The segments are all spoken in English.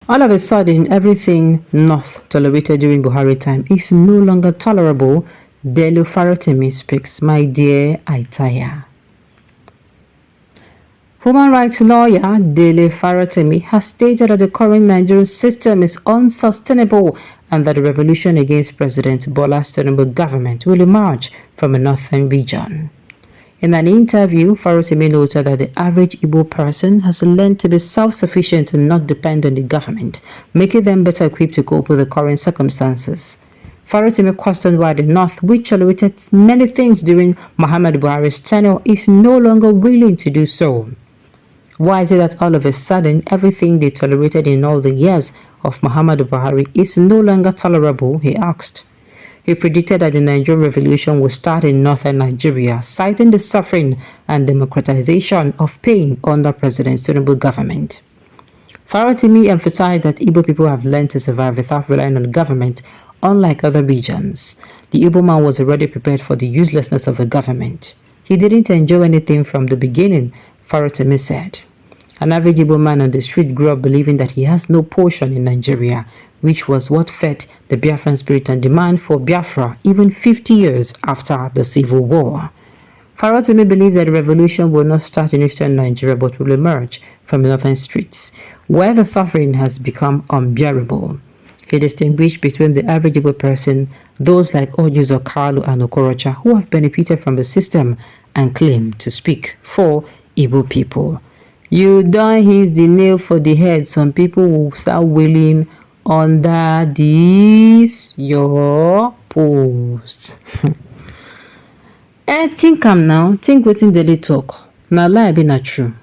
All of a sudden, everything North tolerated during Buhari time is no longer tolerable. Delu Farotimi speaks, my dear, I tire. Human rights lawyer Dele Farotimi has stated that the current Nigerian system is unsustainable and that the revolution against President Bola Tinubu government will emerge from a northern region. In an interview, Farotimi noted that the average Igbo person has learned to be self-sufficient and not depend on the government, making them better equipped to cope with the current circumstances. Farotimi questioned why the North, which tolerated many things during Muhammad Buhari's tenure, is no longer willing to do so. Why is it that all of a sudden everything they tolerated in all the years of Muhammad Buhari is no longer tolerable, he asked. He predicted that the Nigerian Revolution would start in northern Nigeria, citing the suffering and democratization of pain under President Tinubu government. Farotimi emphasized that Igbo people have learned to survive without relying on government, unlike other regions. The Igbo man was already prepared for the uselessness of a government. He didn't enjoy anything from the beginning, Farotimi said. An average Igbo man on the street grew up believing that he has no portion in Nigeria, which was what fed the Biafran spirit and demand for Biafra even 50 years after the Civil War. Farotimi believes that the revolution will not start in eastern Nigeria but will emerge from the northern streets, where the suffering has become unbearable. He distinguished between the average Igbo person, those like Ojuzo Kalu and Okorocha, who have benefited from the system and claim to speak for Igbo people. You don't hit the nail for the head. Some people will start wailing under this your post. Think am now. Think wetin Dele talk. Na lie be na true.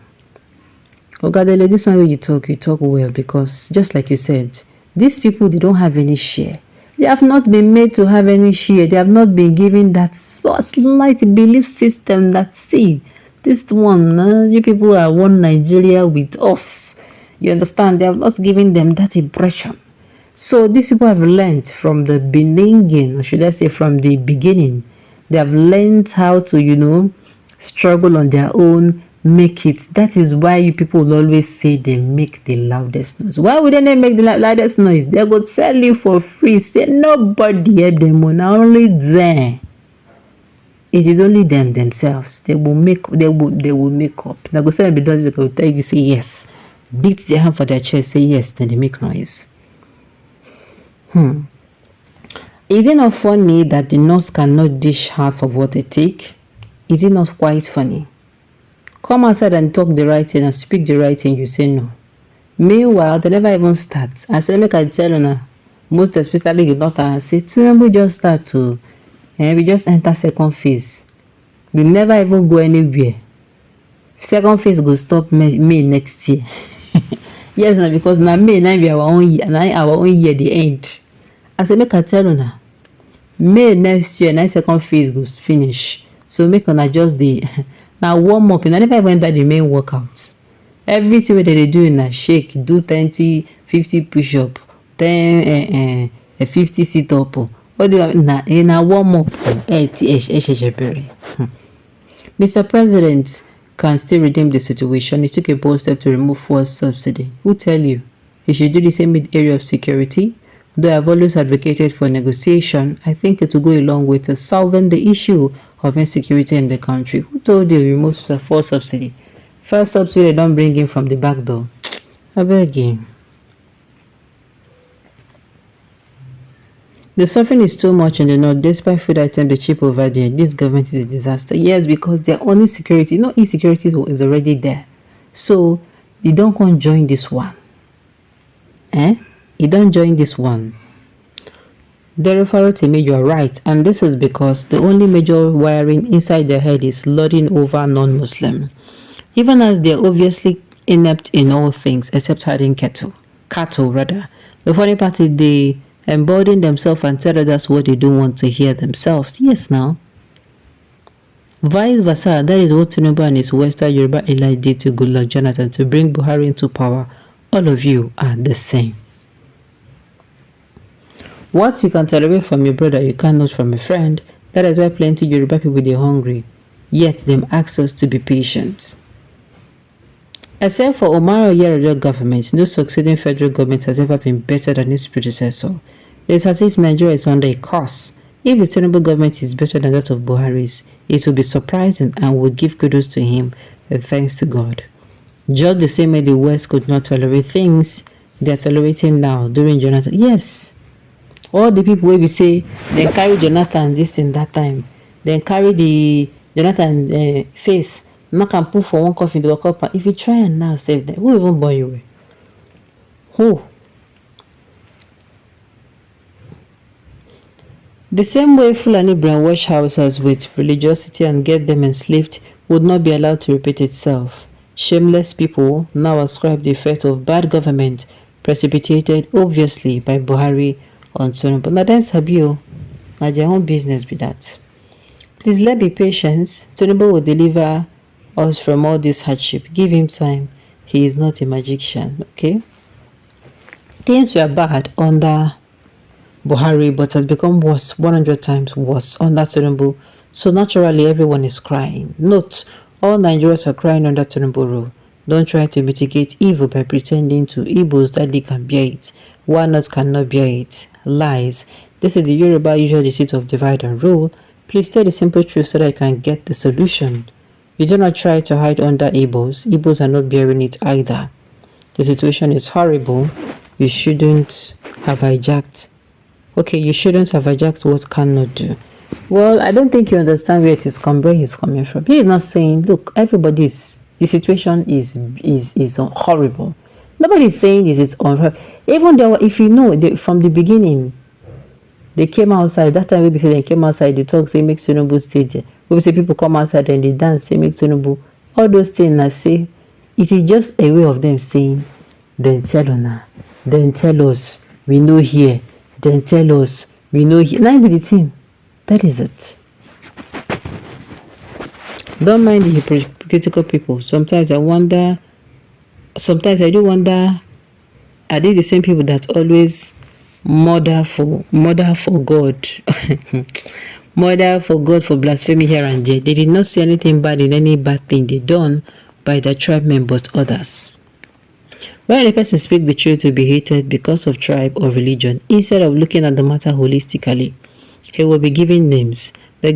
Oga Dele, this one wey you talk well, because just like you said, these people, they don't have any share. They have not been made to have any share. They have not been given that slight belief system that, see, this one, you people are one Nigeria with us. You understand? They have not given them that impression. So these people have learned from the beginning, or should I say from the beginning. They have learned how to, struggle on their own, make it. That is why you people will always say they make the loudest noise. Why would they not make the loudest noise? They go sell you for free. Say nobody help them, only them. It is only them themselves. They will make up. They go say be done. They will tell you say yes. Beat their hand for their chest. Say yes. Then they make noise. Is it not funny that the North cannot dish half of what they take? Is it not quite funny? Come outside and talk the right thing and speak the right thing. You say no. Meanwhile, they never even start. I say make I tell you, most especially the North, I say Tinubu just start to. We just enter second phase. We never even go anywhere. Second phase go stop May next year. Yes, now because now May now be our own year. Now our own year the end. I say make I tell you now. May next year, now second phase goes finish. So make on adjust the now warm up. And I never even enter the main workouts. Everything that they do in a shake, do 20, 50 push up, 10 50 sit up. What do you in a warm up? Mr. President can still redeem the situation. He took a bold step to remove fuel subsidy. Who tell you? He should do the same with area of security. Though I've always advocated for negotiation, I think it will go a long way to solving the issue of insecurity in the country. Who told you to remove the fuel subsidy? First subsidy they don't bring in from the back door. I beg you. The suffering is too much in the north, despite food items the cheap over there. This government is a disaster. Yes, because their own insecurity, insecurity is already there. So, you don't come join this one. You don't join this one. Therefore, to me, you are right. And this is because the only major wiring inside their head is lording over non-Muslim. Even as they are obviously inept in all things, except herding cattle. The funny part is they embolden themselves and tell others what they don't want to hear themselves. Yes, now. Vice versa, that is what Tinubu and his Western Yoruba elite did to Goodluck Jonathan to bring Buhari into power. All of you are the same. What you can tolerate from your brother, you cannot from a friend. That is why plenty Yoruba people are hungry. Yet them ask us to be patient. Except for Omar Yar'Adua government, no succeeding federal government has ever been better than its predecessor. It's as if Nigeria is under a curse. If the Tinubu government is better than that of Buhari's, it will be surprising and will give kudos to him and thanks to God. Just the same way the West could not tolerate things they are tolerating now during Jonathan. Yes, all the people will be say they carry Jonathan this in that time, then carry the Jonathan face, knock and put for one coffin to walk up. If you try and now save them, who even born you? Who? The same way Fulani brainwash houses with religiosity and get them enslaved would not be allowed to repeat itself. Shameless people now ascribe the effect of bad government precipitated obviously by Buhari on Tinubu. Now then Sabio, now their own business be that. Please let be patient. Tinubu will deliver us from all this hardship. Give him time. He is not a magician, okay? Things were bad under Buhari, but has become worse, 100 times worse under Tinubu. So naturally, everyone is crying. Note, all Nigerians are crying under Tinubu rule. Don't try to mitigate evil by pretending to Igbos that they can bear it. Why not cannot bear it? Lies. This is the Yoruba usual deceit of divide and rule. Please tell the simple truth so that I can get the solution. You do not try to hide under Igbos. Igbos are not bearing it either. The situation is horrible. You shouldn't have hijacked. Okay, you shouldn't have hijacked what cannot do. Well, I don't think you understand where he's coming from. He is not saying, look, the situation is horrible. Nobody is saying this is unheard. Even though, if you know, from the beginning, they came outside. That time we say they came outside, they talk, say, make Tinubu stay there. We say people come outside and they dance, say, make Tinubu. All those things, I say, it is just a way of them saying, then tell us, then tell us, we know here. Then tell us, we know here. Now be the thing. That is it. Don't mind the hypocritical people. Sometimes I do wonder, are they the same people that always murder for God? Murder for God for blasphemy here and there. They did not see anything bad in any bad thing they done by their tribe members, others. When a person speaks the truth to be hated because of tribe or religion, instead of looking at the matter holistically, he will be giving names. The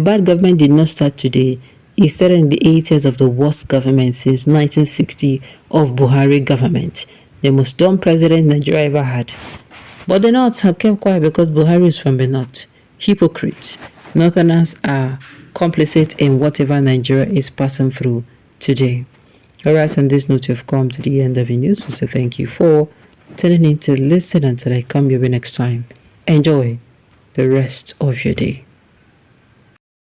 bad government did not start today. It started in the 80s of the worst government since 1960 of Buhari government. The most dumb president Nigeria ever had. But the North have kept quiet because Buhari is from the North. Hypocrites. Northerners are complicit in whatever Nigeria is passing through today. Alright, on this note, you've come to the end of the news. So thank you for tuning in to listen until I come your way next time. Enjoy the rest of your day.